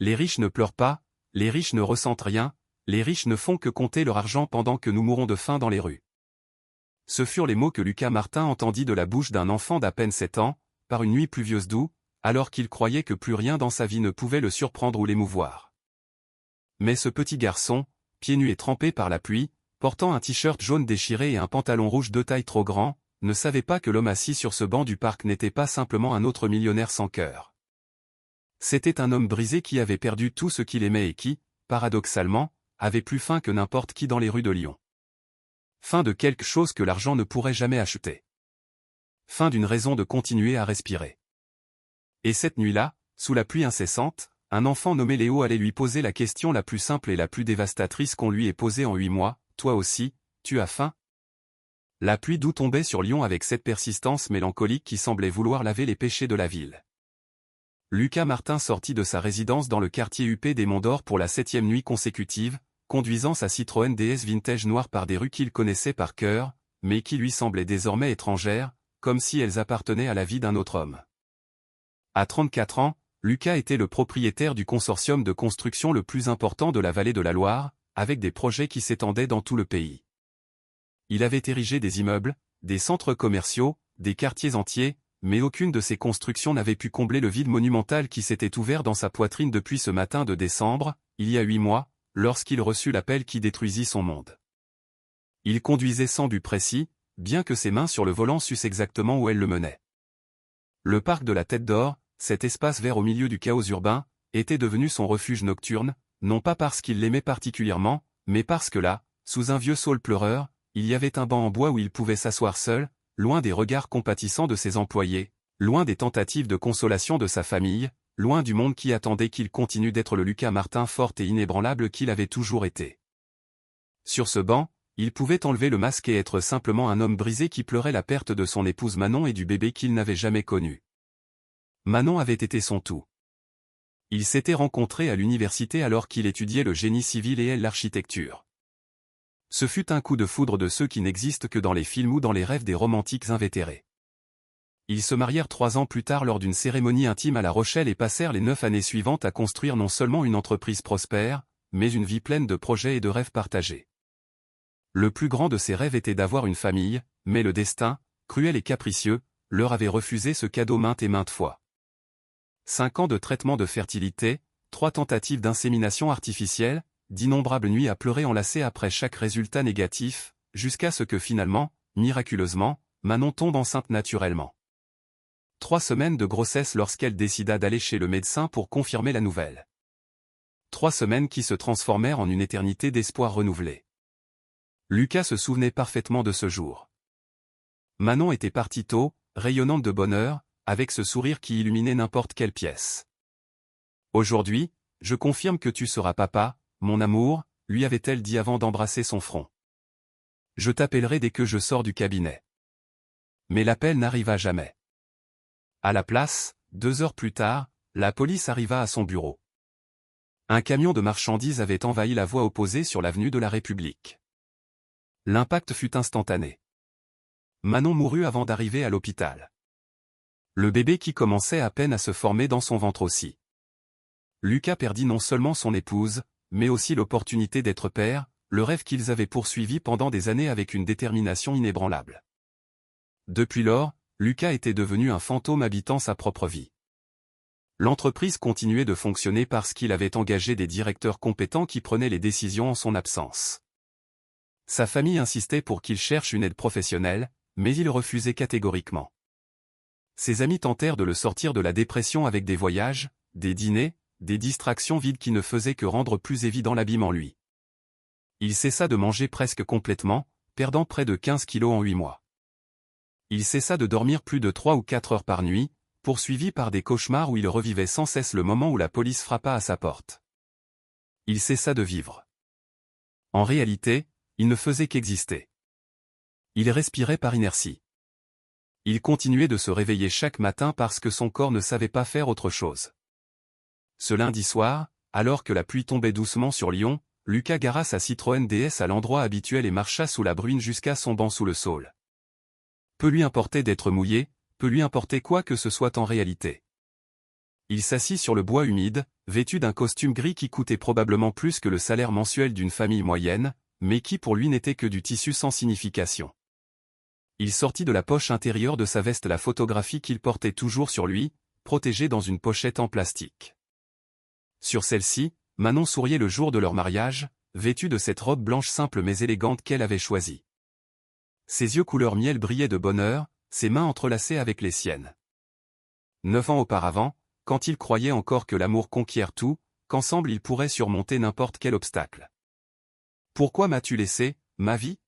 Les riches ne pleurent pas, les riches ne ressentent rien, les riches ne font que compter leur argent pendant que nous mourons de faim dans les rues. Ce furent les mots que Lucas Martin entendit de la bouche d'un enfant d'à peine 7 ans, par une nuit pluvieuse d'août, alors qu'il croyait que plus rien dans sa vie ne pouvait le surprendre ou l'émouvoir. Mais ce petit garçon, pieds nus et trempé par la pluie, portant un t-shirt jaune déchiré et un pantalon rouge de taille trop grand, ne savait pas que l'homme assis sur ce banc du parc n'était pas simplement un autre millionnaire sans cœur. C'était un homme brisé qui avait perdu tout ce qu'il aimait et qui, paradoxalement, avait plus faim que n'importe qui dans les rues de Lyon. Fin de quelque chose que l'argent ne pourrait jamais acheter. Fin d'une raison de continuer à respirer. Et cette nuit-là, sous la pluie incessante, un enfant nommé Léo allait lui poser la question la plus simple et la plus dévastatrice qu'on lui ait posée en 8 mois, « Toi aussi, tu as faim ?» La pluie d'août tombait sur Lyon avec cette persistance mélancolique qui semblait vouloir laver les péchés de la ville. Lucas Martin sortit de sa résidence dans le quartier huppé des Monts d'Or pour la 7e nuit consécutive, conduisant sa Citroën DS vintage noire par des rues qu'il connaissait par cœur, mais qui lui semblaient désormais étrangères, comme si elles appartenaient à la vie d'un autre homme. À 34 ans, Lucas était le propriétaire du consortium de construction le plus important de la vallée de la Loire, avec des projets qui s'étendaient dans tout le pays. Il avait érigé des immeubles, des centres commerciaux, des quartiers entiers, mais aucune de ces constructions n'avait pu combler le vide monumental qui s'était ouvert dans sa poitrine depuis ce matin de décembre, il y a 8 mois, lorsqu'il reçut l'appel qui détruisit son monde. Il conduisait sans but précis, bien que ses mains sur le volant sussent exactement où elles le menaient. Le parc de la Tête d'Or, cet espace vert au milieu du chaos urbain, était devenu son refuge nocturne, non pas parce qu'il l'aimait particulièrement, mais parce que là, sous un vieux saule pleureur, il y avait un banc en bois où il pouvait s'asseoir seul, loin des regards compatissants de ses employés, loin des tentatives de consolation de sa famille, loin du monde qui attendait qu'il continue d'être le Lucas Martin fort et inébranlable qu'il avait toujours été. Sur ce banc, il pouvait enlever le masque et être simplement un homme brisé qui pleurait la perte de son épouse Manon et du bébé qu'il n'avait jamais connu. Manon avait été son tout. Ils s'étaient rencontrés à l'université alors qu'il étudiait le génie civil et elle l'architecture. Ce fut un coup de foudre de ceux qui n'existent que dans les films ou dans les rêves des romantiques invétérés. Ils se marièrent 3 ans plus tard lors d'une cérémonie intime à La Rochelle et passèrent les 9 années suivantes à construire non seulement une entreprise prospère, mais une vie pleine de projets et de rêves partagés. Le plus grand de ses rêves était d'avoir une famille, mais le destin, cruel et capricieux, leur avait refusé ce cadeau maintes et maintes fois. 5 ans de traitement de fertilité, 3 tentatives d'insémination artificielle, d'innombrables nuits à pleurer enlacées après chaque résultat négatif, jusqu'à ce que finalement, miraculeusement, Manon tombe enceinte naturellement. 3 semaines de grossesse lorsqu'elle décida d'aller chez le médecin pour confirmer la nouvelle. 3 semaines qui se transformèrent en une éternité d'espoir renouvelé. Lucas se souvenait parfaitement de ce jour. Manon était partie tôt, rayonnante de bonheur, avec ce sourire qui illuminait n'importe quelle pièce. Aujourd'hui, je confirme que tu seras papa, mon amour, lui avait-elle dit avant d'embrasser son front. Je t'appellerai dès que je sors du cabinet. Mais l'appel n'arriva jamais. À la place, 2 heures plus tard, la police arriva à son bureau. Un camion de marchandises avait envahi la voie opposée sur l'avenue de la République. L'impact fut instantané. Manon mourut avant d'arriver à l'hôpital. Le bébé qui commençait à peine à se former dans son ventre aussi. Lucas perdit non seulement son épouse, mais aussi l'opportunité d'être père, le rêve qu'ils avaient poursuivi pendant des années avec une détermination inébranlable. Depuis lors, Lucas était devenu un fantôme habitant sa propre vie. L'entreprise continuait de fonctionner parce qu'il avait engagé des directeurs compétents qui prenaient les décisions en son absence. Sa famille insistait pour qu'il cherche une aide professionnelle, mais il refusait catégoriquement. Ses amis tentèrent de le sortir de la dépression avec des voyages, des dîners, des distractions vides qui ne faisaient que rendre plus évident l'abîme en lui. Il cessa de manger presque complètement, perdant près de 15 kilos en 8 mois. Il cessa de dormir plus de 3 ou 4 heures par nuit, poursuivi par des cauchemars où il revivait sans cesse le moment où la police frappa à sa porte. Il cessa de vivre. En réalité, il ne faisait qu'exister. Il respirait par inertie. Il continuait de se réveiller chaque matin parce que son corps ne savait pas faire autre chose. Ce lundi soir, alors que la pluie tombait doucement sur Lyon, Lucas gara sa Citroën DS à l'endroit habituel et marcha sous la bruine jusqu'à son banc sous le saule. Peu lui importait d'être mouillé, peu lui importait quoi que ce soit en réalité. Il s'assit sur le bois humide, vêtu d'un costume gris qui coûtait probablement plus que le salaire mensuel d'une famille moyenne, mais qui pour lui n'était que du tissu sans signification. Il sortit de la poche intérieure de sa veste la photographie qu'il portait toujours sur lui, protégée dans une pochette en plastique. Sur celle-ci, Manon souriait le jour de leur mariage, vêtue de cette robe blanche simple mais élégante qu'elle avait choisie. Ses yeux couleur miel brillaient de bonheur, ses mains entrelacées avec les siennes. 9 ans auparavant, quand il croyait encore que l'amour conquiert tout, qu'ensemble ils pourraient surmonter n'importe quel obstacle. « Pourquoi m'as-tu laissé, ma vie ?»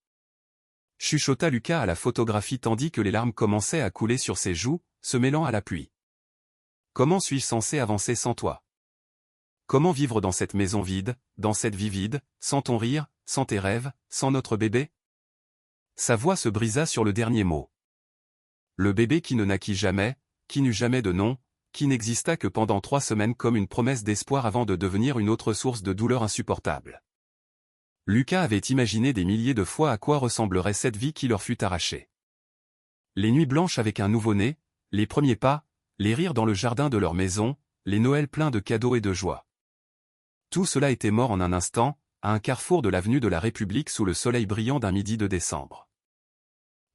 chuchota Lucas à la photographie tandis que les larmes commençaient à couler sur ses joues, se mêlant à la pluie. « Comment suis-je censé avancer sans toi ? Comment vivre dans cette maison vide, dans cette vie vide, sans ton rire, sans tes rêves, sans notre bébé ?» Sa voix se brisa sur le dernier mot. Le bébé qui ne naquit jamais, qui n'eut jamais de nom, qui n'exista que pendant 3 semaines comme une promesse d'espoir avant de devenir une autre source de douleur insupportable. Lucas avait imaginé des milliers de fois à quoi ressemblerait cette vie qui leur fut arrachée. Les nuits blanches avec un nouveau-né, les premiers pas, les rires dans le jardin de leur maison, les Noëls pleins de cadeaux et de joie. Tout cela était mort en un instant, à un carrefour de l'avenue de la République sous le soleil brillant d'un midi de décembre.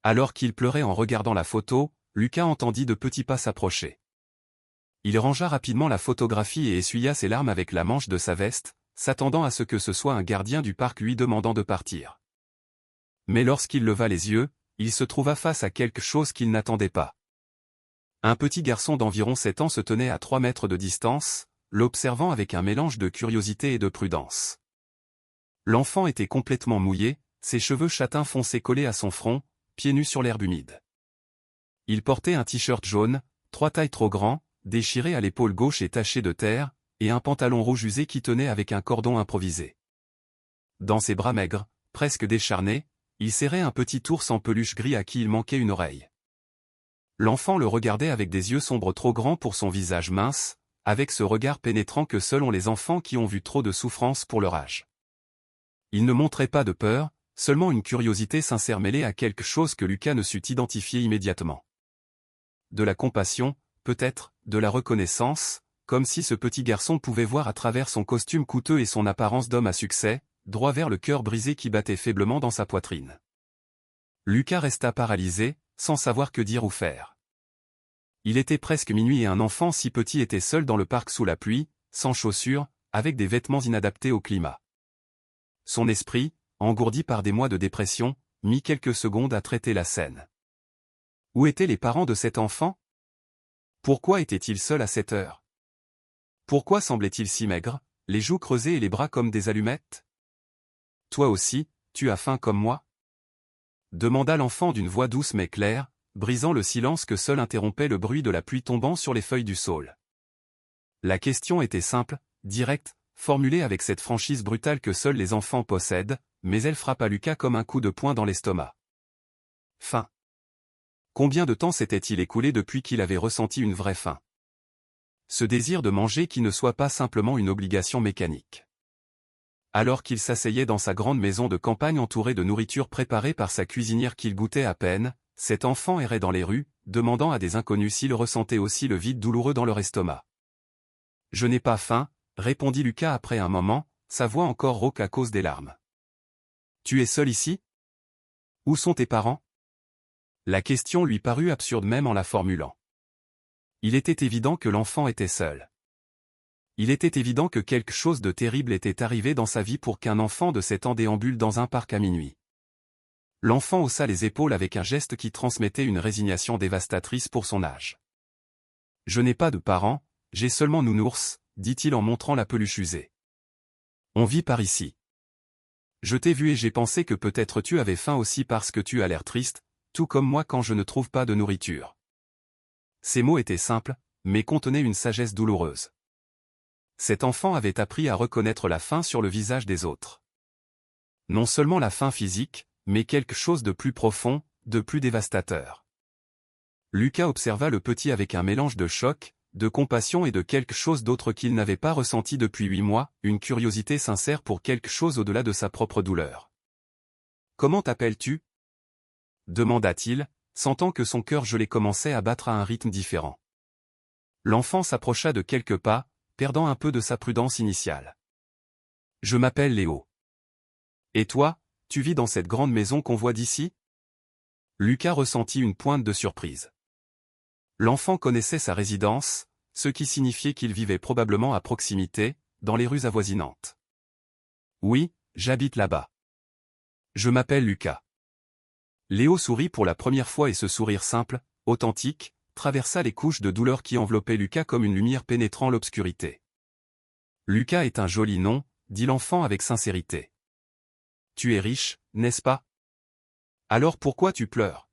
Alors qu'il pleurait en regardant la photo, Lucas entendit de petits pas s'approcher. Il rangea rapidement la photographie et essuya ses larmes avec la manche de sa veste, s'attendant à ce que ce soit un gardien du parc lui demandant de partir. Mais lorsqu'il leva les yeux, il se trouva face à quelque chose qu'il n'attendait pas. Un petit garçon d'environ 7 ans se tenait à 3 mètres de distance, l'observant avec un mélange de curiosité et de prudence. L'enfant était complètement mouillé, ses cheveux châtains foncés collés à son front, pieds nus sur l'herbe humide. Il portait un t-shirt jaune, 3 tailles trop grand, déchiré à l'épaule gauche et taché de terre, et un pantalon rouge usé qui tenait avec un cordon improvisé. Dans ses bras maigres, presque décharnés, il serrait un petit ours en peluche gris à qui il manquait une oreille. L'enfant le regardait avec des yeux sombres trop grands pour son visage mince, avec ce regard pénétrant que seuls ont les enfants qui ont vu trop de souffrance pour leur âge. Il ne montrait pas de peur, seulement une curiosité sincère mêlée à quelque chose que Lucas ne sut identifier immédiatement. De la compassion, peut-être, de la reconnaissance, comme si ce petit garçon pouvait voir à travers son costume coûteux et son apparence d'homme à succès, droit vers le cœur brisé qui battait faiblement dans sa poitrine. Lucas resta paralysé, sans savoir que dire ou faire. Il était presque minuit et un enfant si petit était seul dans le parc sous la pluie, sans chaussures, avec des vêtements inadaptés au climat. Son esprit, engourdi par des mois de dépression, mit quelques secondes à traiter la scène. Où étaient les parents de cet enfant? Pourquoi était-il seul à cette heure? Pourquoi semblait-il si maigre, les joues creusées et les bras comme des allumettes? Toi aussi, tu as faim comme moi? Demanda l'enfant d'une voix douce mais claire, brisant le silence que seul interrompait le bruit de la pluie tombant sur les feuilles du saule. La question était simple, directe, formulée avec cette franchise brutale que seuls les enfants possèdent, mais elle frappa Lucas comme un coup de poing dans l'estomac. Faim. Combien de temps s'était-il écoulé depuis qu'il avait ressenti une vraie faim? Ce désir de manger qui ne soit pas simplement une obligation mécanique. Alors qu'il s'asseyait dans sa grande maison de campagne entourée de nourriture préparée par sa cuisinière qu'il goûtait à peine, cet enfant errait dans les rues, demandant à des inconnus s'ils ressentaient aussi le vide douloureux dans leur estomac. « Je n'ai pas faim », répondit Lucas après un moment, sa voix encore rauque à cause des larmes. « Tu es seul ici? Où sont tes parents ?» La question lui parut absurde même en la formulant. Il était évident que l'enfant était seul. Il était évident que quelque chose de terrible était arrivé dans sa vie pour qu'un enfant de 7 ans déambule dans un parc à minuit. L'enfant haussa les épaules avec un geste qui transmettait une résignation dévastatrice pour son âge. « Je n'ai pas de parents, j'ai seulement nounours », dit-il en montrant la peluche usée. « On vit par ici. Je t'ai vu et j'ai pensé que peut-être tu avais faim aussi parce que tu as l'air triste, tout comme moi quand je ne trouve pas de nourriture. » Ces mots étaient simples, mais contenaient une sagesse douloureuse. Cet enfant avait appris à reconnaître la faim sur le visage des autres. Non seulement la faim physique, mais quelque chose de plus profond, de plus dévastateur. Lucas observa le petit avec un mélange de choc, de compassion et de quelque chose d'autre qu'il n'avait pas ressenti depuis 8 mois, une curiosité sincère pour quelque chose au-delà de sa propre douleur. « Comment t'appelles-tu » demanda-t-il, sentant que son cœur gelé commençait à battre à un rythme différent. L'enfant s'approcha de quelques pas, perdant un peu de sa prudence initiale. Je m'appelle Léo. Et toi, tu vis dans cette grande maison qu'on voit d'ici? Lucas ressentit une pointe de surprise. L'enfant connaissait sa résidence, ce qui signifiait qu'il vivait probablement à proximité, dans les rues avoisinantes. Oui, j'habite là-bas. Je m'appelle Lucas. Léo sourit pour la première fois et ce sourire simple, authentique, traversa les couches de douleur qui enveloppaient Lucas comme une lumière pénétrant l'obscurité. Lucas est un joli nom, dit l'enfant avec sincérité. Tu es riche, n'est-ce pas? Alors pourquoi tu pleures?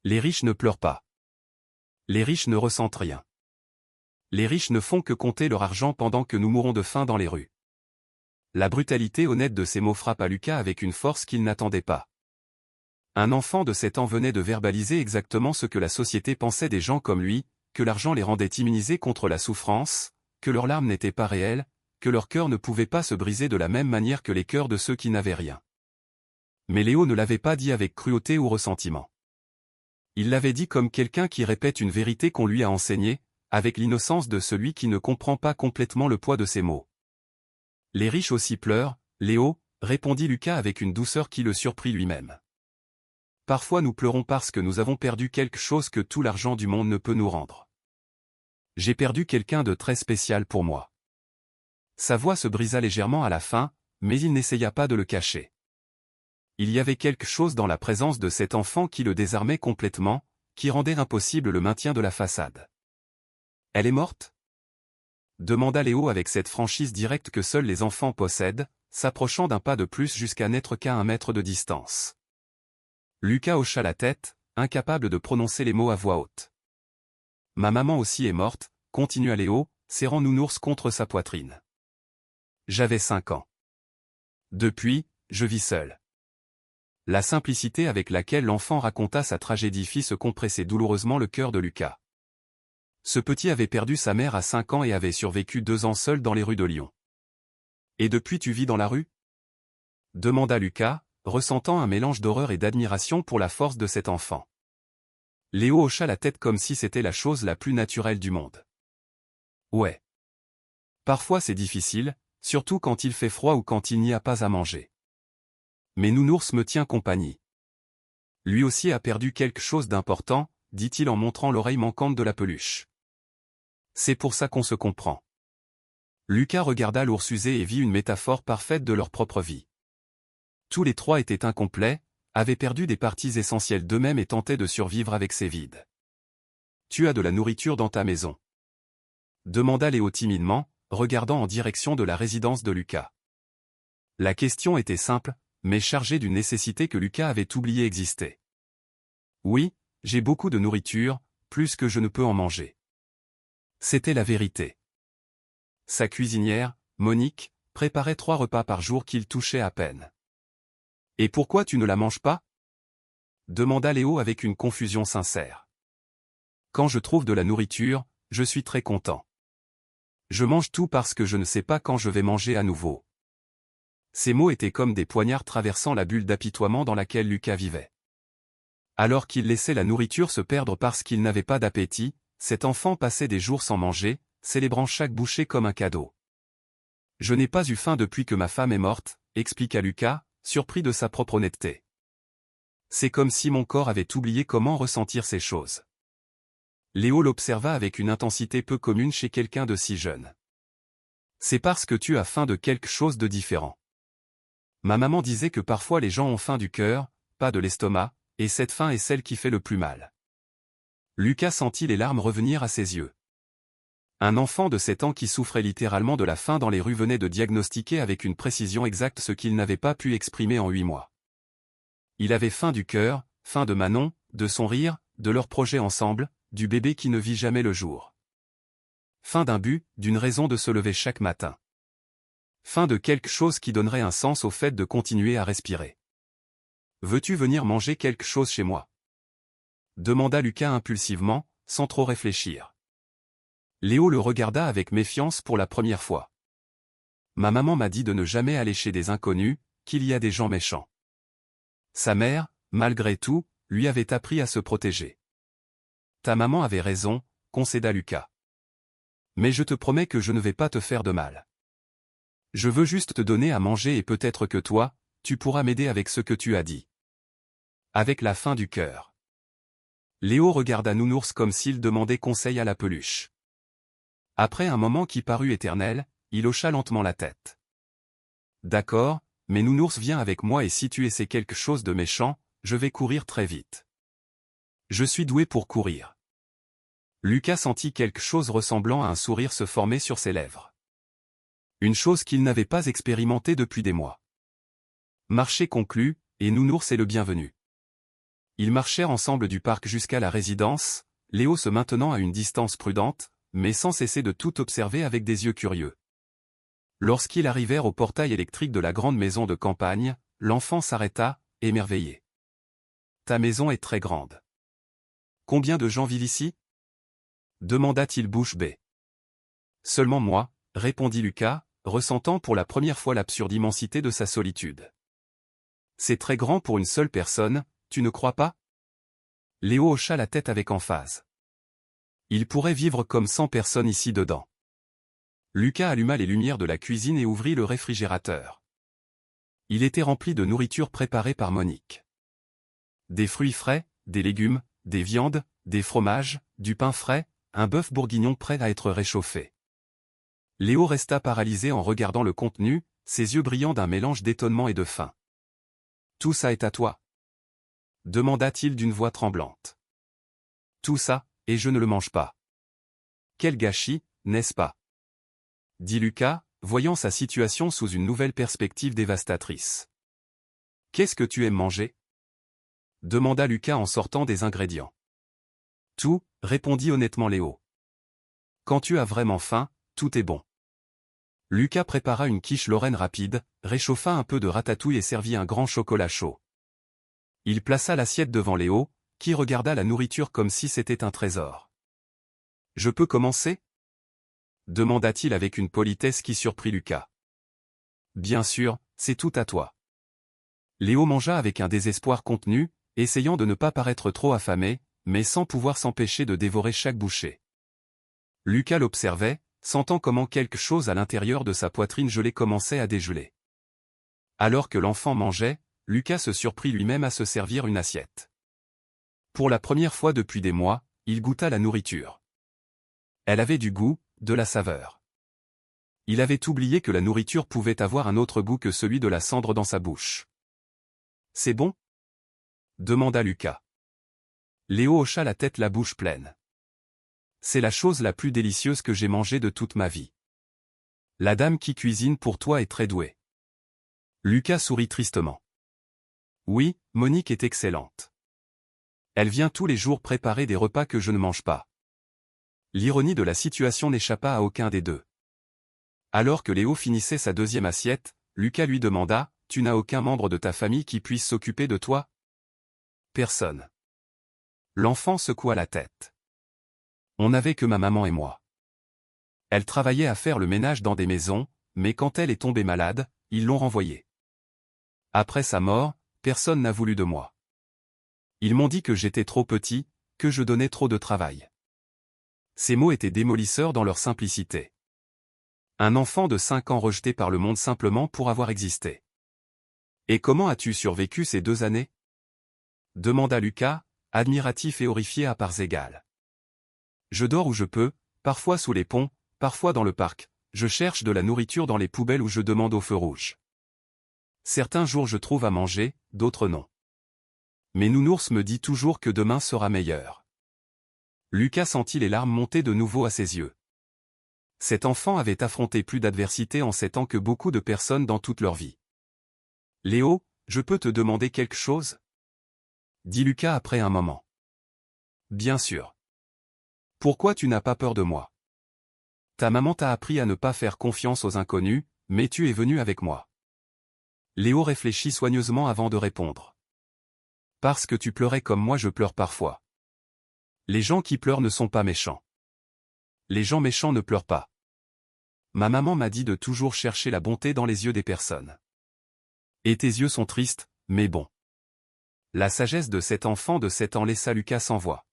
Les riches ne pleurent pas. Les riches ne ressentent rien. Les riches ne font que compter leur argent pendant que nous mourons de faim dans les rues. La brutalité honnête de ces mots frappa Lucas avec une force qu'il n'attendait pas. Un enfant de 7 ans venait de verbaliser exactement ce que la société pensait des gens comme lui, que l'argent les rendait immunisés contre la souffrance, que leurs larmes n'étaient pas réelles, que leur cœur ne pouvait pas se briser de la même manière que les cœurs de ceux qui n'avaient rien. Mais Léo ne l'avait pas dit avec cruauté ou ressentiment. Il l'avait dit comme quelqu'un qui répète une vérité qu'on lui a enseignée, avec l'innocence de celui qui ne comprend pas complètement le poids de ses mots. Les riches aussi pleurent, Léo, répondit Lucas avec une douceur qui le surprit lui-même. Parfois nous pleurons parce que nous avons perdu quelque chose que tout l'argent du monde ne peut nous rendre. J'ai perdu quelqu'un de très spécial pour moi. Sa voix se brisa légèrement à la fin, mais il n'essaya pas de le cacher. Il y avait quelque chose dans la présence de cet enfant qui le désarmait complètement, qui rendait impossible le maintien de la façade. Elle est morte? Demanda Léo avec cette franchise directe que seuls les enfants possèdent, s'approchant d'un pas de plus jusqu'à n'être qu'à 1 mètre de distance. Lucas hocha la tête, incapable de prononcer les mots à voix haute. Ma maman aussi est morte, continua Léo, serrant Nounours contre sa poitrine. J'avais 5 ans. Depuis, je vis seul. La simplicité avec laquelle l'enfant raconta sa tragédie fit se compresser douloureusement le cœur de Lucas. Ce petit avait perdu sa mère à 5 ans et avait survécu 2 ans seul dans les rues de Lyon. Et depuis tu vis dans la rue? Demanda Lucas, ressentant un mélange d'horreur et d'admiration pour la force de cet enfant. Léo hocha la tête comme si c'était la chose la plus naturelle du monde. Ouais. Parfois c'est difficile, surtout quand il fait froid ou quand il n'y a pas à manger. Mais Nounours me tient compagnie. Lui aussi a perdu quelque chose d'important, dit-il en montrant l'oreille manquante de la peluche. C'est pour ça qu'on se comprend. Lucas regarda l'ours usé et vit une métaphore parfaite de leur propre vie. Tous les 3 étaient incomplets, avaient perdu des parties essentielles d'eux-mêmes et tentaient de survivre avec ces vides. Tu as de la nourriture dans ta maison? Demanda Léo timidement, regardant en direction de la résidence de Lucas. La question était simple, mais chargée d'une nécessité que Lucas avait oublié existait. Oui, j'ai beaucoup de nourriture, plus que je ne peux en manger. C'était la vérité. Sa cuisinière, Monique, préparait 3 repas par jour qu'il touchait à peine. Et pourquoi tu ne la manges pas? Demanda Léo avec une confusion sincère. Quand je trouve de la nourriture, je suis très content. Je mange tout parce que je ne sais pas quand je vais manger à nouveau. Ces mots étaient comme des poignards traversant la bulle d'apitoiement dans laquelle Lucas vivait. Alors qu'il laissait la nourriture se perdre parce qu'il n'avait pas d'appétit, cet enfant passait des jours sans manger, célébrant chaque bouchée comme un cadeau. Je n'ai pas eu faim depuis que ma femme est morte, expliqua Lucas, surpris de sa propre honnêteté. C'est comme si mon corps avait oublié comment ressentir ces choses. Léo l'observa avec une intensité peu commune chez quelqu'un de si jeune. C'est parce que tu as faim de quelque chose de différent. Ma maman disait que parfois les gens ont faim du cœur, pas de l'estomac, et cette faim est celle qui fait le plus mal. Lucas sentit les larmes revenir à ses yeux. Un enfant de 7 ans qui souffrait littéralement de la faim dans les rues venait de diagnostiquer avec une précision exacte ce qu'il n'avait pas pu exprimer en 8 mois. Il avait faim du cœur, faim de Manon, de son rire, de leur projet ensemble, du bébé qui ne vit jamais le jour. Faim d'un but, d'une raison de se lever chaque matin. Faim de quelque chose qui donnerait un sens au fait de continuer à respirer. Veux-tu venir manger quelque chose chez moi? Demanda Lucas impulsivement, sans trop réfléchir. Léo le regarda avec méfiance pour la première fois. Ma maman m'a dit de ne jamais aller chez des inconnus, qu'il y a des gens méchants. Sa mère, malgré tout, lui avait appris à se protéger. Ta maman avait raison, concéda Lucas. Mais je te promets que je ne vais pas te faire de mal. Je veux juste te donner à manger et peut-être que toi, tu pourras m'aider avec ce que tu as dit. Avec la faim du cœur. Léo regarda Nounours comme s'il demandait conseil à la peluche. Après un moment qui parut éternel, il hocha lentement la tête. D'accord, mais Nounours viens avec moi et si tu essaies quelque chose de méchant, je vais courir très vite. Je suis doué pour courir. Lucas sentit quelque chose ressemblant à un sourire se former sur ses lèvres. Une chose qu'il n'avait pas expérimentée depuis des mois. Marché conclu, et Nounours est le bienvenu. Ils marchèrent ensemble du parc jusqu'à la résidence, Léo se maintenant à une distance prudente, mais sans cesser de tout observer avec des yeux curieux. Lorsqu'ils arrivèrent au portail électrique de la grande maison de campagne, l'enfant s'arrêta, émerveillé. « Ta maison est très grande. Combien de gens vivent ici » demanda-t-il bouche bée. « Seulement moi, » répondit Lucas, ressentant pour la première fois l'absurde immensité de sa solitude. « C'est très grand pour une seule personne, tu ne crois pas » Léo hocha la tête avec emphase. « Il pourrait vivre comme 100 personnes ici dedans. » Lucas alluma les lumières de la cuisine et ouvrit le réfrigérateur. Il était rempli de nourriture préparée par Monique. Des fruits frais, des légumes, des viandes, des fromages, du pain frais, un bœuf bourguignon prêt à être réchauffé. Léo resta paralysé en regardant le contenu, ses yeux brillant d'un mélange d'étonnement et de faim. « Tout ça est à toi » demanda-t-il d'une voix tremblante. « Tout ça, et je ne le mange pas. Quel gâchis, n'est-ce pas » dit Lucas, voyant sa situation sous une nouvelle perspective dévastatrice. « Qu'est-ce que tu aimes manger » demanda Lucas en sortant des ingrédients. « Tout, » répondit honnêtement Léo. « Quand tu as vraiment faim, tout est bon. » Lucas prépara une quiche lorraine rapide, réchauffa un peu de ratatouille et servit un grand chocolat chaud. Il plaça l'assiette devant Léo, qui regarda la nourriture comme si c'était un trésor. « Je peux commencer » demanda-t-il avec une politesse qui surprit Lucas. « Bien sûr, c'est tout à toi. » Léo mangea avec un désespoir contenu, essayant de ne pas paraître trop affamé, mais sans pouvoir s'empêcher de dévorer chaque bouchée. Lucas l'observait, sentant comment quelque chose à l'intérieur de sa poitrine gelée commençait à dégeler. Alors que l'enfant mangeait, Lucas se surprit lui-même à se servir une assiette. Pour la première fois depuis des mois, il goûta la nourriture. Elle avait du goût, de la saveur. Il avait oublié que la nourriture pouvait avoir un autre goût que celui de la cendre dans sa bouche. « C'est bon » demanda Lucas. Léo hocha la tête la bouche pleine. « C'est la chose la plus délicieuse que j'ai mangée de toute ma vie. La dame qui cuisine pour toi est très douée. » Lucas sourit tristement. « Oui, Monique est excellente. Elle vient tous les jours préparer des repas que je ne mange pas. » L'ironie de la situation n'échappa à aucun des deux. Alors que Léo finissait sa deuxième assiette, Lucas lui demanda « Tu n'as aucun membre de ta famille qui puisse s'occuper de toi ?» Personne. L'enfant secoua la tête. On n'avait que ma maman et moi. Elle travaillait à faire le ménage dans des maisons, mais quand elle est tombée malade, ils l'ont renvoyée. Après sa mort, personne n'a voulu de moi. Ils m'ont dit que j'étais trop petit, que je donnais trop de travail. Ces mots étaient démolisseurs dans leur simplicité. Un enfant de 5 ans rejeté par le monde simplement pour avoir existé. « Et comment as-tu survécu ces 2 années » demanda Lucas, admiratif et horrifié à parts égales. « Je dors où je peux, parfois sous les ponts, parfois dans le parc, je cherche de la nourriture dans les poubelles ou je demande au feu rouge. Certains jours je trouve à manger, d'autres non. Mais Nounours me dit toujours que demain sera meilleur. » Lucas sentit les larmes monter de nouveau à ses yeux. Cet enfant avait affronté plus d'adversité en 7 ans que beaucoup de personnes dans toute leur vie. « Léo, je peux te demander quelque chose » dit Lucas après un moment. « Bien sûr. Pourquoi tu n'as pas peur de moi ? Ta maman t'a appris à ne pas faire confiance aux inconnus, mais tu es venu avec moi. » Léo réfléchit soigneusement avant de répondre. « Parce que tu pleurais comme moi je pleure parfois. Les gens qui pleurent ne sont pas méchants. Les gens méchants ne pleurent pas. Ma maman m'a dit de toujours chercher la bonté dans les yeux des personnes. Et tes yeux sont tristes, mais bons. » La sagesse de cet enfant de 7 ans laissa Lucas sans voix.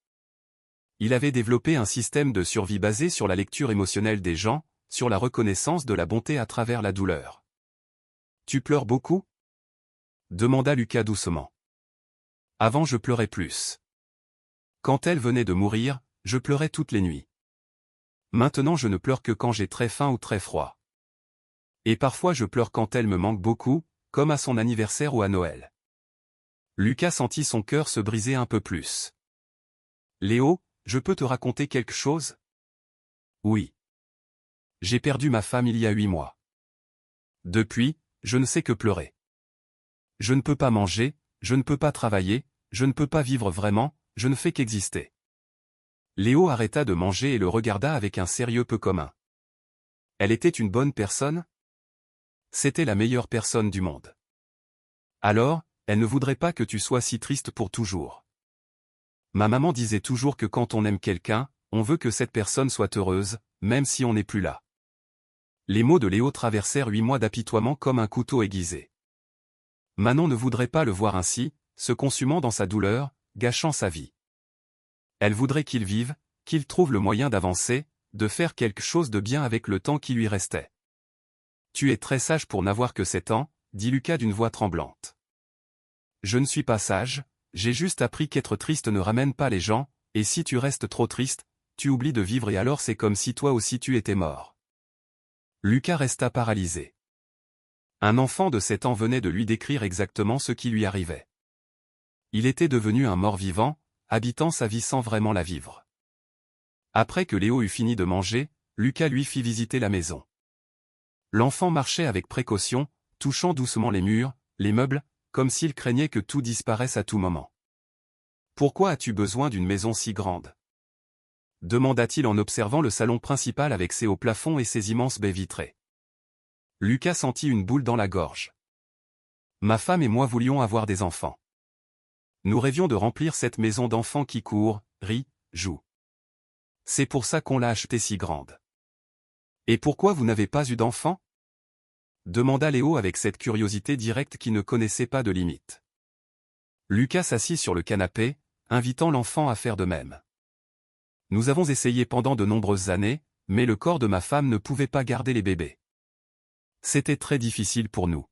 Il avait développé un système de survie basé sur la lecture émotionnelle des gens, sur la reconnaissance de la bonté à travers la douleur. « Tu pleures beaucoup ?» demanda Lucas doucement. « Avant je pleurais plus. Quand elle venait de mourir, je pleurais toutes les nuits. Maintenant je ne pleure que quand j'ai très faim ou très froid. Et parfois je pleure quand elle me manque beaucoup, comme à son anniversaire ou à Noël. » Lucas sentit son cœur se briser un peu plus. « Léo, je peux te raconter quelque chose ? » « Oui. J'ai perdu ma femme il y a 8 mois. Depuis, je ne sais que pleurer. Je ne peux pas manger, je ne peux pas travailler, je ne peux pas vivre vraiment, je ne fais qu'exister. » Léo arrêta de manger et le regarda avec un sérieux peu commun. « Elle était une bonne personne ? » C'était la meilleure personne du monde. « Alors, elle ne voudrait pas que tu sois si triste pour toujours. Ma maman disait toujours que quand on aime quelqu'un, on veut que cette personne soit heureuse, même si on n'est plus là. » Les mots de Léo traversèrent 8 mois d'apitoiement comme un couteau aiguisé. Manon ne voudrait pas le voir ainsi, se consumant dans sa douleur, gâchant sa vie. Elle voudrait qu'il vive, qu'il trouve le moyen d'avancer, de faire quelque chose de bien avec le temps qui lui restait. « Tu es très sage pour n'avoir que 7 ans, dit Lucas d'une voix tremblante. « Je ne suis pas sage, j'ai juste appris qu'être triste ne ramène pas les gens, et si tu restes trop triste, tu oublies de vivre et alors c'est comme si toi aussi tu étais mort. » Lucas resta paralysé. Un enfant de 7 ans venait de lui décrire exactement ce qui lui arrivait. Il était devenu un mort-vivant, habitant sa vie sans vraiment la vivre. Après que Léo eut fini de manger, Lucas lui fit visiter la maison. L'enfant marchait avec précaution, touchant doucement les murs, les meubles, comme s'il craignait que tout disparaisse à tout moment. « Pourquoi as-tu besoin d'une maison si grande ? » demanda-t-il en observant le salon principal avec ses hauts plafonds et ses immenses baies vitrées. Lucas sentit une boule dans la gorge. « Ma femme et moi voulions avoir des enfants. Nous rêvions de remplir cette maison d'enfants qui courent, rient, jouent. C'est pour ça qu'on l'a achetée si grande. »« Et pourquoi vous n'avez pas eu d'enfants ? » demanda Léo avec cette curiosité directe qui ne connaissait pas de limite. Lucas s'assit sur le canapé, invitant l'enfant à faire de même. « Nous avons essayé pendant de nombreuses années, mais le corps de ma femme ne pouvait pas garder les bébés. C'était très difficile pour nous.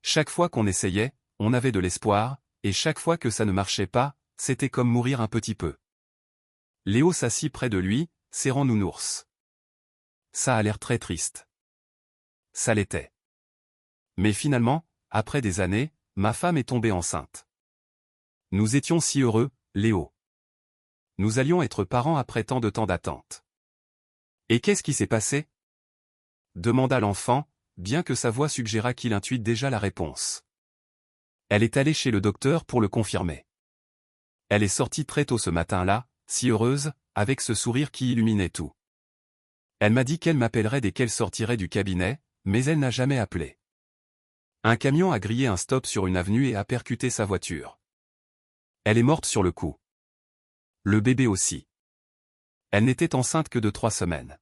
Chaque fois qu'on essayait, on avait de l'espoir, et chaque fois que ça ne marchait pas, c'était comme mourir un petit peu. » Léo s'assit près de lui, serrant Nounours. « Ça a l'air très triste. » Ça l'était. Mais finalement, après des années, ma femme est tombée enceinte. Nous étions si heureux, Léo. Nous allions être parents après tant de temps d'attente. « Et qu'est-ce qui s'est passé ? » demanda l'enfant, bien que sa voix suggérât qu'il intuit déjà la réponse. Elle est allée chez le docteur pour le confirmer. Elle est sortie très tôt ce matin-là, si heureuse, avec ce sourire qui illuminait tout. Elle m'a dit qu'elle m'appellerait dès qu'elle sortirait du cabinet, mais elle n'a jamais appelé. Un camion a grillé un stop sur une avenue et a percuté sa voiture. Elle est morte sur le coup. Le bébé aussi. Elle n'était enceinte que de 3 semaines.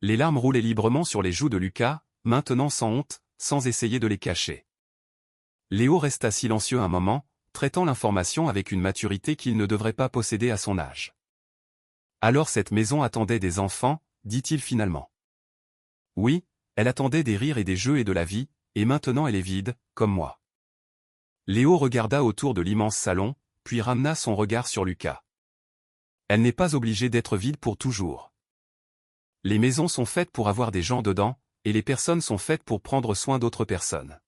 Les larmes roulaient librement sur les joues de Lucas, maintenant sans honte, sans essayer de les cacher. Léo resta silencieux un moment, traitant l'information avec une maturité qu'il ne devrait pas posséder à son âge. « Alors cette maison attendait des enfants, dit-il finalement. Oui, elle attendait des rires et des jeux et de la vie, et maintenant elle est vide, comme moi. » Léo regarda autour de l'immense salon, puis ramena son regard sur Lucas. Elle n'est pas obligée d'être vide pour toujours. Les maisons sont faites pour avoir des gens dedans, et les personnes sont faites pour prendre soin d'autres personnes.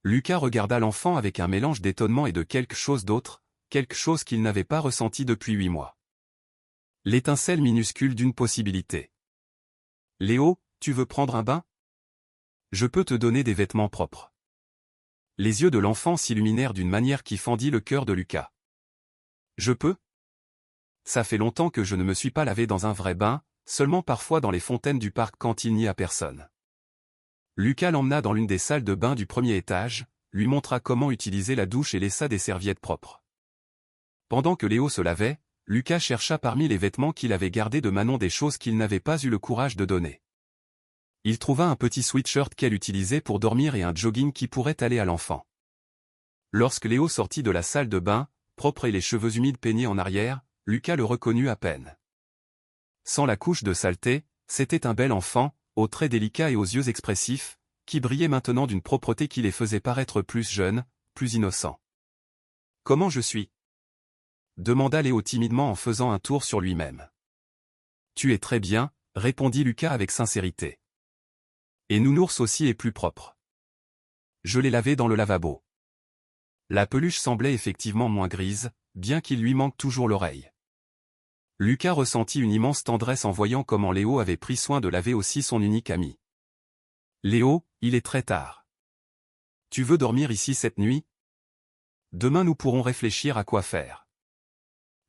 Lucas regarda l'enfant avec un mélange d'étonnement et de quelque chose d'autre, quelque chose qu'il n'avait pas ressenti depuis 8 mois. L'étincelle minuscule d'une possibilité. « Léo, tu veux prendre un bain ? Je peux te donner des vêtements propres. » Les yeux de l'enfant s'illuminèrent d'une manière qui fendit le cœur de Lucas. « Je peux ? Ça fait longtemps que je ne me suis pas lavé dans un vrai bain, seulement parfois dans les fontaines du parc quand il n'y a personne. » Lucas l'emmena dans l'une des salles de bain du premier étage, lui montra comment utiliser la douche et laissa des serviettes propres. Pendant que Léo se lavait, Lucas chercha parmi les vêtements qu'il avait gardés de Manon des choses qu'il n'avait pas eu le courage de donner. Il trouva un petit sweatshirt qu'elle utilisait pour dormir et un jogging qui pourrait aller à l'enfant. Lorsque Léo sortit de la salle de bain, propre et les cheveux humides peignés en arrière, Lucas le reconnut à peine. Sans la couche de saleté, c'était un bel enfant, aux traits délicats et aux yeux expressifs, qui brillait maintenant d'une propreté qui les faisait paraître plus jeunes, plus innocents. « Comment je suis ?» demanda Léo timidement en faisant un tour sur lui-même. « Tu es très bien, » répondit Lucas avec sincérité. « Et Nounours aussi est plus propre. Je l'ai lavé dans le lavabo. » La peluche semblait effectivement moins grise, bien qu'il lui manque toujours l'oreille. Lucas ressentit une immense tendresse en voyant comment Léo avait pris soin de laver aussi son unique ami. « Léo, il est très tard. Tu veux dormir ici cette nuit? Demain nous pourrons réfléchir à quoi faire. »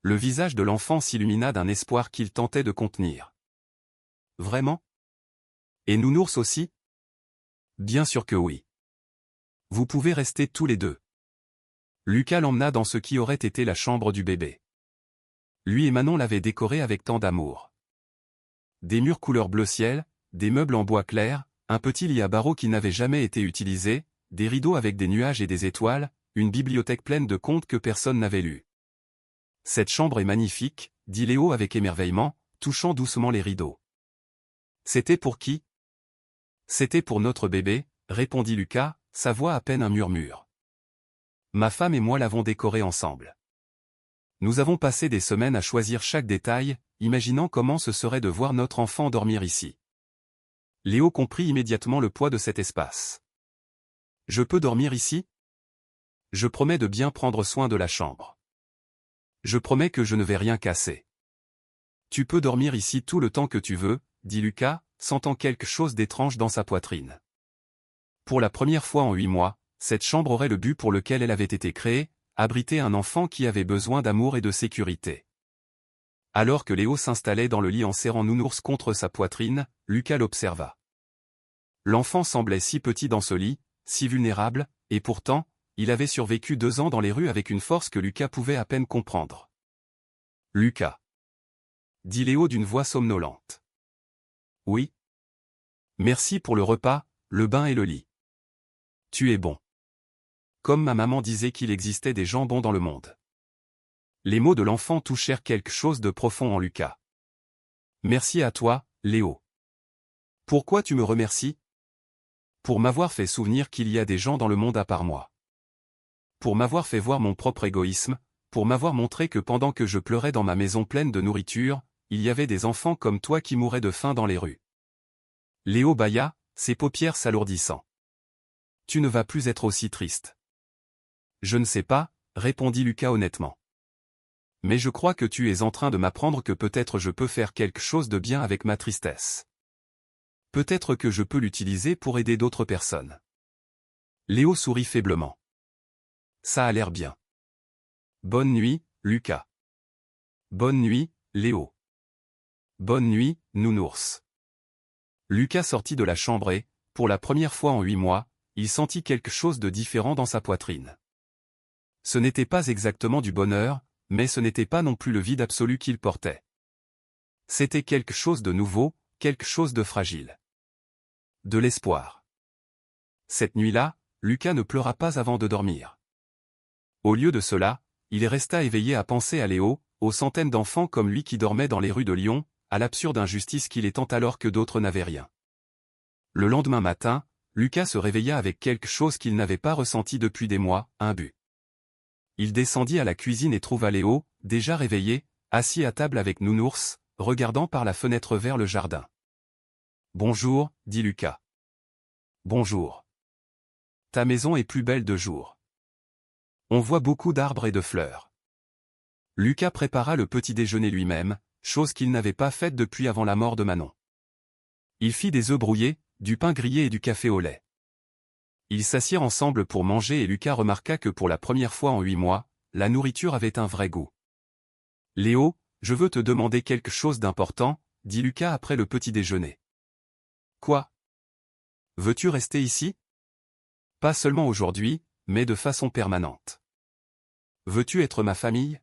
Le visage de l'enfant s'illumina d'un espoir qu'il tentait de contenir. « Vraiment? Et Nounours aussi? » « Bien sûr que oui. Vous pouvez rester tous les deux. » Lucas l'emmena dans ce qui aurait été la chambre du bébé. Lui et Manon l'avaient décoré avec tant d'amour. Des murs couleur bleu ciel, des meubles en bois clair, un petit lit à barreaux qui n'avait jamais été utilisé, des rideaux avec des nuages et des étoiles, une bibliothèque pleine de contes que personne n'avait lus. « Cette chambre est magnifique, » dit Léo avec émerveillement, touchant doucement les rideaux. « C'était pour qui? » « C'était pour notre bébé, » répondit Lucas, sa voix à peine un murmure. « Ma femme et moi l'avons décoré ensemble. Nous avons passé des semaines à choisir chaque détail, imaginant comment ce serait de voir notre enfant dormir ici. » Léo comprit immédiatement le poids de cet espace. « Je peux dormir ici? Je promets de bien prendre soin de la chambre. Je promets que je ne vais rien casser. »« Tu peux dormir ici tout le temps que tu veux, » dit Lucas, sentant quelque chose d'étrange dans sa poitrine. Pour la première fois en 8 mois, cette chambre aurait le but pour lequel elle avait été créée, abriter un enfant qui avait besoin d'amour et de sécurité. Alors que Léo s'installait dans le lit en serrant Nounours contre sa poitrine, Lucas l'observa. L'enfant semblait si petit dans ce lit, si vulnérable, et pourtant, il avait survécu 2 ans dans les rues avec une force que Lucas pouvait à peine comprendre. « Lucas » dit Léo d'une voix somnolente. « Oui. Merci pour le repas, le bain et le lit. Tu es bon. Comme ma maman disait qu'il existait des gens bons dans le monde. » Les mots de l'enfant touchèrent quelque chose de profond en Lucas. « Merci à toi, Léo. Pourquoi tu me remercies? Pour m'avoir fait souvenir qu'il y a des gens dans le monde à part moi. Pour m'avoir fait voir mon propre égoïsme, pour m'avoir montré que pendant que je pleurais dans ma maison pleine de nourriture, il y avait des enfants comme toi qui mouraient de faim dans les rues. » Léo bâilla, ses paupières s'alourdissant. « Tu ne vas plus être aussi triste. »« Je ne sais pas, » répondit Lucas honnêtement. « Mais je crois que tu es en train de m'apprendre que peut-être je peux faire quelque chose de bien avec ma tristesse. Peut-être que je peux l'utiliser pour aider d'autres personnes. » Léo sourit faiblement. « Ça a l'air bien. Bonne nuit, Lucas. Bonne nuit, Léo. Bonne nuit, Nounours. » Lucas sortit de la chambre et, pour la première fois en 8 mois, il sentit quelque chose de différent dans sa poitrine. Ce n'était pas exactement du bonheur, mais ce n'était pas non plus le vide absolu qu'il portait. C'était quelque chose de nouveau, quelque chose de fragile. De l'espoir. Cette nuit-là, Lucas ne pleura pas avant de dormir. Au lieu de cela, il resta éveillé à penser à Léo, aux centaines d'enfants comme lui qui dormaient dans les rues de Lyon, à l'absurde injustice qu'il est alors que d'autres n'avaient rien. Le lendemain matin, Lucas se réveilla avec quelque chose qu'il n'avait pas ressenti depuis des mois, un but. Il descendit à la cuisine et trouva Léo, déjà réveillé, assis à table avec Nounours, regardant par la fenêtre vers le jardin. « Bonjour, » dit Lucas. « Bonjour. Ta maison est plus belle de jour. On voit beaucoup d'arbres et de fleurs. » Lucas prépara le petit déjeuner lui-même, chose qu'il n'avait pas faite depuis avant la mort de Manon. Il fit des œufs brouillés, du pain grillé et du café au lait. Ils s'assirent ensemble pour manger et Lucas remarqua que pour la première fois en 8 mois, la nourriture avait un vrai goût. « Léo, je veux te demander quelque chose d'important, » dit Lucas après le petit déjeuner. « Quoi? Veux-tu rester ici? Pas seulement aujourd'hui, mais de façon permanente. Veux-tu être ma famille? »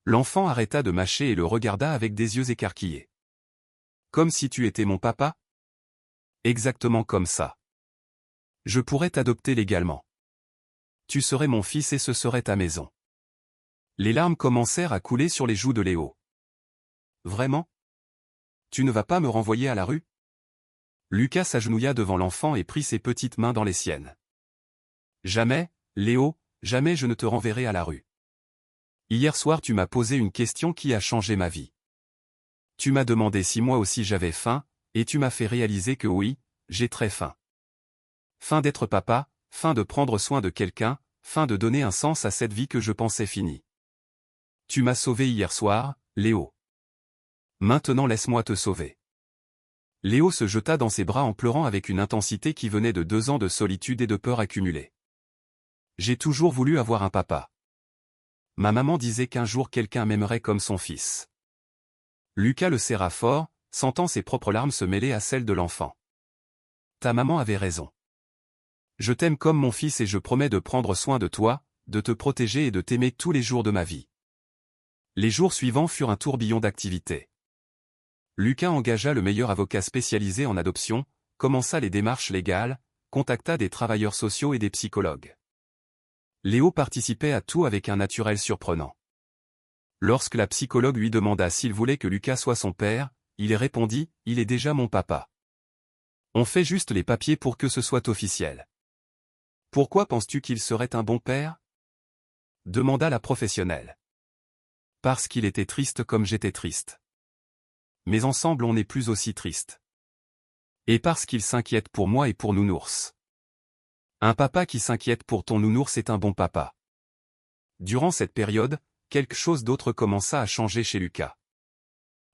L'enfant arrêta de mâcher et le regarda avec des yeux écarquillés. « Comme si tu étais mon papa? » »« Exactement comme ça. Je pourrais t'adopter légalement. Tu serais mon fils et ce serait ta maison. » Les larmes commencèrent à couler sur les joues de Léo. Vraiment? Tu ne vas pas me renvoyer à la rue? Lucas s'agenouilla devant l'enfant et prit ses petites mains dans les siennes. Jamais, Léo, jamais je ne te renverrai à la rue. Hier soir tu m'as posé une question qui a changé ma vie. Tu m'as demandé si moi aussi j'avais faim, et tu m'as fait réaliser que oui, j'ai très faim. Faim d'être papa, faim de prendre soin de quelqu'un, faim de donner un sens à cette vie que je pensais finie. Tu m'as sauvé hier soir, Léo. Maintenant laisse-moi te sauver. Léo se jeta dans ses bras en pleurant avec une intensité qui venait de 2 ans de solitude et de peur accumulée. J'ai toujours voulu avoir un papa. Ma maman disait qu'un jour quelqu'un m'aimerait comme son fils. Lucas le serra fort, sentant ses propres larmes se mêler à celles de l'enfant. Ta maman avait raison. Je t'aime comme mon fils et je promets de prendre soin de toi, de te protéger et de t'aimer tous les jours de ma vie. Les jours suivants furent un tourbillon d'activités. Lucas engagea le meilleur avocat spécialisé en adoption, commença les démarches légales, contacta des travailleurs sociaux et des psychologues. Léo participait à tout avec un naturel surprenant. Lorsque la psychologue lui demanda s'il voulait que Lucas soit son père, il répondit « Il est déjà mon papa. On fait juste les papiers pour que ce soit officiel. » Pourquoi penses-tu qu'il serait un bon père? Demanda la professionnelle. Parce qu'il était triste comme j'étais triste. Mais ensemble on n'est plus aussi triste. Et parce qu'il s'inquiète pour moi et pour Nounours. Un papa qui s'inquiète pour ton Nounours est un bon papa. Durant cette période, quelque chose d'autre commença à changer chez Lucas.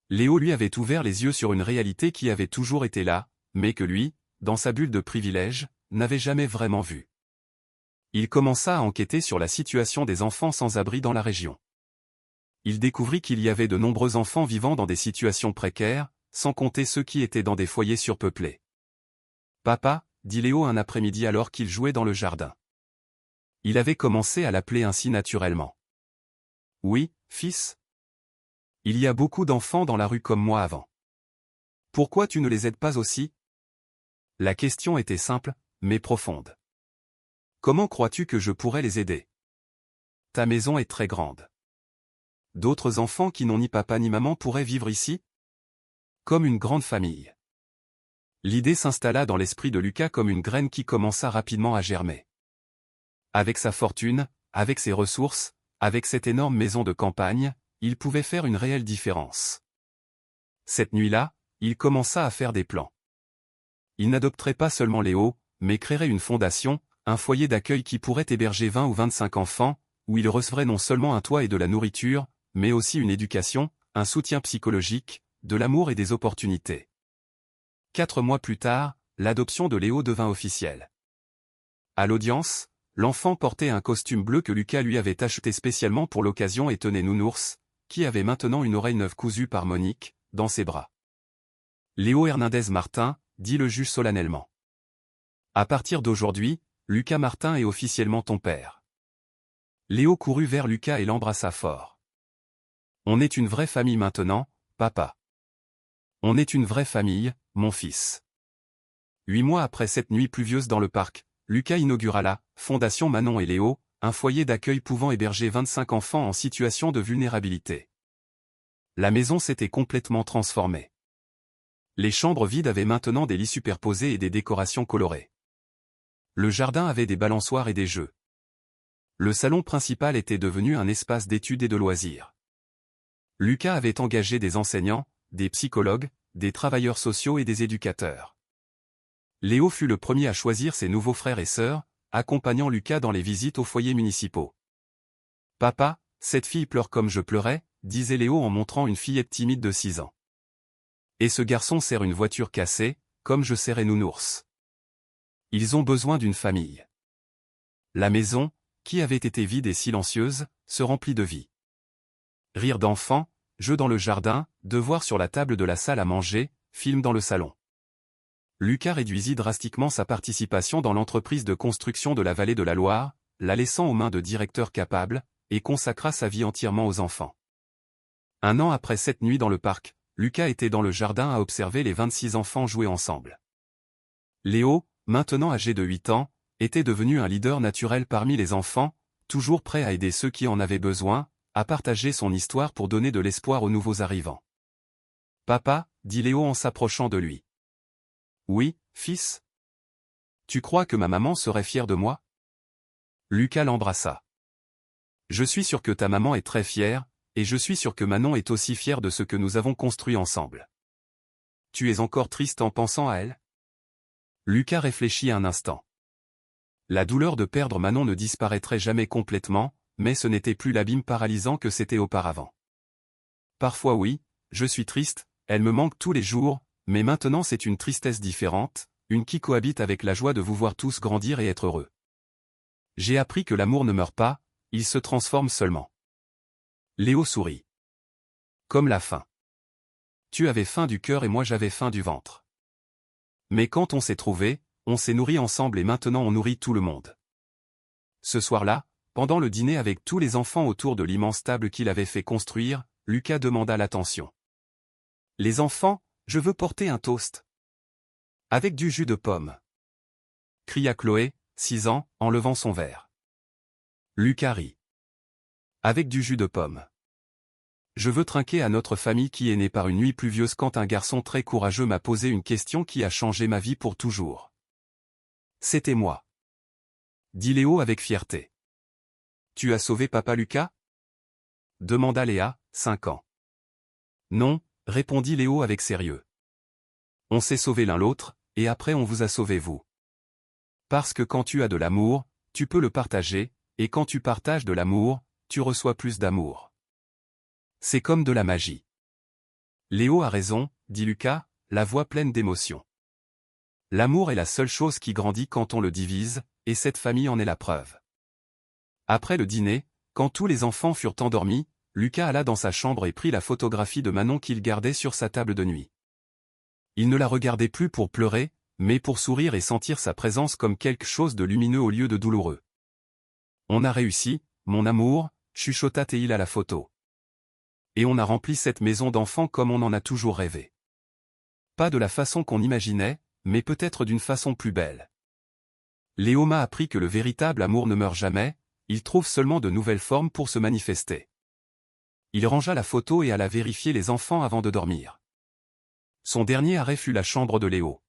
Léo lui avait ouvert les yeux sur une réalité qui avait toujours été là, mais que lui, dans sa bulle de privilège, n'avait jamais vraiment vue. Il commença à enquêter sur la situation des enfants sans abri dans la région. Il découvrit qu'il y avait de nombreux enfants vivant dans des situations précaires, sans compter ceux qui étaient dans des foyers surpeuplés. « Papa » dit Léo un après-midi alors qu'il jouait dans le jardin. Il avait commencé à l'appeler ainsi naturellement. « Oui, fils. Il y a beaucoup d'enfants dans la rue comme moi avant. Pourquoi tu ne les aides pas aussi ?» La question était simple, mais profonde. Comment crois-tu que je pourrais les aider? Ta maison est très grande. D'autres enfants qui n'ont ni papa ni maman pourraient vivre ici? Comme une grande famille. L'idée s'installa dans l'esprit de Lucas comme une graine qui commença rapidement à germer. Avec sa fortune, avec ses ressources, avec cette énorme maison de campagne, il pouvait faire une réelle différence. Cette nuit-là, il commença à faire des plans. Il n'adopterait pas seulement Léo, mais créerait une fondation, un foyer d'accueil qui pourrait héberger 20 ou 25 enfants, où ils recevraient non seulement un toit et de la nourriture, mais aussi une éducation, un soutien psychologique, de l'amour et des opportunités. 4 mois plus tard, l'adoption de Léo devint officielle. À l'audience, l'enfant portait un costume bleu que Lucas lui avait acheté spécialement pour l'occasion et tenait Nounours, qui avait maintenant une oreille neuve cousue par Monique, dans ses bras. Léo Hernandez Martin, dit le juge solennellement. À partir d'aujourd'hui, Lucas Martin est officiellement ton père. Léo courut vers Lucas et l'embrassa fort. On est une vraie famille maintenant, papa. On est une vraie famille, mon fils. 8 mois après cette nuit pluvieuse dans le parc, Lucas inaugura la Fondation Manon et Léo, un foyer d'accueil pouvant héberger 25 enfants en situation de vulnérabilité. La maison s'était complètement transformée. Les chambres vides avaient maintenant des lits superposés et des décorations colorées. Le jardin avait des balançoires et des jeux. Le salon principal était devenu un espace d'études et de loisirs. Lucas avait engagé des enseignants, des psychologues, des travailleurs sociaux et des éducateurs. Léo fut le premier à choisir ses nouveaux frères et sœurs, accompagnant Lucas dans les visites aux foyers municipaux. « Papa, cette fille pleure comme je pleurais », disait Léo en montrant une fillette timide de 6 ans. « Et ce garçon serre une voiture cassée, comme je serrais Nounours. Ils ont besoin d'une famille. » La maison, qui avait été vide et silencieuse, se remplit de vie. Rires d'enfants, jeux dans le jardin, devoirs sur la table de la salle à manger, films dans le salon. Lucas réduisit drastiquement sa participation dans l'entreprise de construction de la vallée de la Loire, la laissant aux mains de directeurs capables, et consacra sa vie entièrement aux enfants. 1 an après cette nuit dans le parc, Lucas était dans le jardin à observer les 26 enfants jouer ensemble. Léo, maintenant âgé de 8 ans, était devenu un leader naturel parmi les enfants, toujours prêt à aider ceux qui en avaient besoin, à partager son histoire pour donner de l'espoir aux nouveaux arrivants. Papa, dit Léo en s'approchant de lui. Oui, fils. Tu crois que ma maman serait fière de moi? Lucas l'embrassa. Je suis sûr que ta maman est très fière, et je suis sûr que Manon est aussi fière de ce que nous avons construit ensemble. Tu es encore triste en pensant à elle? Lucas réfléchit un instant. La douleur de perdre Manon ne disparaîtrait jamais complètement, mais ce n'était plus l'abîme paralysant que c'était auparavant. Parfois oui, je suis triste, elle me manque tous les jours, mais maintenant c'est une tristesse différente, une qui cohabite avec la joie de vous voir tous grandir et être heureux. J'ai appris que l'amour ne meurt pas, il se transforme seulement. Léo sourit. Comme la faim. Tu avais faim du cœur et moi j'avais faim du ventre. Mais quand on s'est trouvés, on s'est nourris ensemble et maintenant on nourrit tout le monde. Ce soir-là, pendant le dîner avec tous les enfants autour de l'immense table qu'il avait fait construire, Lucas demanda l'attention. Les enfants, je veux porter un toast. Avec du jus de pomme. Cria Chloé, 6 ans, en levant son verre. Lucas rit. Avec du jus de pomme. Je veux trinquer à notre famille qui est née par une nuit pluvieuse quand un garçon très courageux m'a posé une question qui a changé ma vie pour toujours. C'était moi. Dit Léo avec fierté. Tu as sauvé papa Lucas? Demanda Léa, 5 ans. Non, répondit Léo avec sérieux. On s'est sauvé l'un l'autre, et après on vous a sauvé vous. Parce que quand tu as de l'amour, tu peux le partager, et quand tu partages de l'amour, tu reçois plus d'amour. C'est comme de la magie. Léo a raison, dit Lucas, la voix pleine d'émotion. L'amour est la seule chose qui grandit quand on le divise, et cette famille en est la preuve. Après le dîner, quand tous les enfants furent endormis, Lucas alla dans sa chambre et prit la photographie de Manon qu'il gardait sur sa table de nuit. Il ne la regardait plus pour pleurer, mais pour sourire et sentir sa présence comme quelque chose de lumineux au lieu de douloureux. On a réussi, mon amour, chuchota Théil à la photo. Et on a rempli cette maison d'enfants comme on en a toujours rêvé. Pas de la façon qu'on imaginait, mais peut-être d'une façon plus belle. Léo m'a appris que le véritable amour ne meurt jamais, il trouve seulement de nouvelles formes pour se manifester. Il rangea la photo et alla vérifier les enfants avant de dormir. Son dernier arrêt fut la chambre de Léo.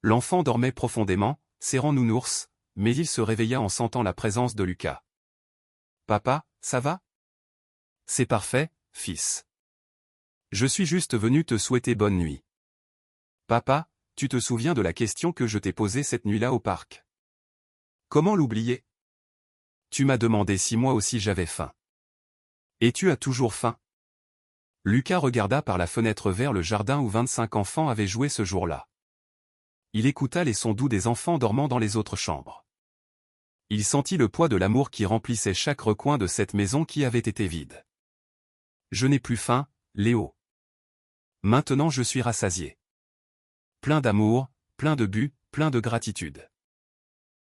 L'enfant dormait profondément, serrant nounours, mais il se réveilla en sentant la présence de Lucas. « Papa, ça va? » « C'est parfait, fils. Je suis juste venu te souhaiter bonne nuit. »« Papa, tu te souviens de la question que je t'ai posée cette nuit-là au parc? » »« Comment l'oublier? Tu m'as demandé si moi aussi j'avais faim. »« Et tu as toujours faim? » Lucas regarda par la fenêtre vers le jardin où 25 enfants avaient joué ce jour-là. Il écouta les sons doux des enfants dormant dans les autres chambres. Il sentit le poids de l'amour qui remplissait chaque recoin de cette maison qui avait été vide. Je n'ai plus faim, Léo. Maintenant je suis rassasié. Plein d'amour, plein de but, plein de gratitude.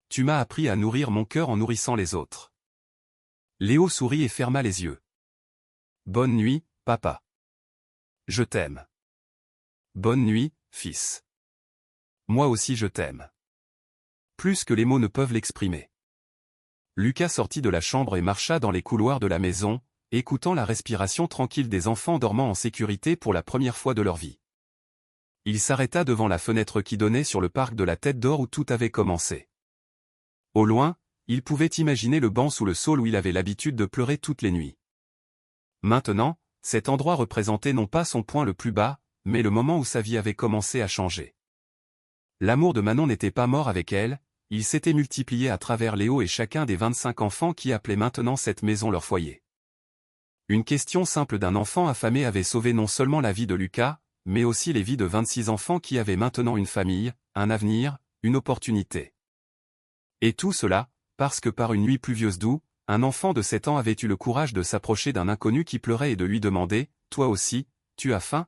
Tu m'as appris à nourrir mon cœur en nourrissant les autres. Léo sourit et ferma les yeux. Bonne nuit, papa. Je t'aime. Bonne nuit, fils. Moi aussi je t'aime. Plus que les mots ne peuvent l'exprimer. Lucas sortit de la chambre et marcha dans les couloirs de la maison, écoutant la respiration tranquille des enfants dormant en sécurité pour la première fois de leur vie. Il s'arrêta devant la fenêtre qui donnait sur le parc de la Tête d'Or où tout avait commencé. Au loin, il pouvait imaginer le banc sous le saule où il avait l'habitude de pleurer toutes les nuits. Maintenant, cet endroit représentait non pas son point le plus bas, mais le moment où sa vie avait commencé à changer. L'amour de Manon n'était pas mort avec elle, il s'était multiplié à travers Léo et chacun des 25 enfants qui appelaient maintenant cette maison leur foyer. Une question simple d'un enfant affamé avait sauvé non seulement la vie de Lucas, mais aussi les vies de 26 enfants qui avaient maintenant une famille, un avenir, une opportunité. Et tout cela, parce que par une nuit pluvieuse d'août, un enfant de 7 ans avait eu le courage de s'approcher d'un inconnu qui pleurait et de lui demander « Toi aussi, tu as faim ?»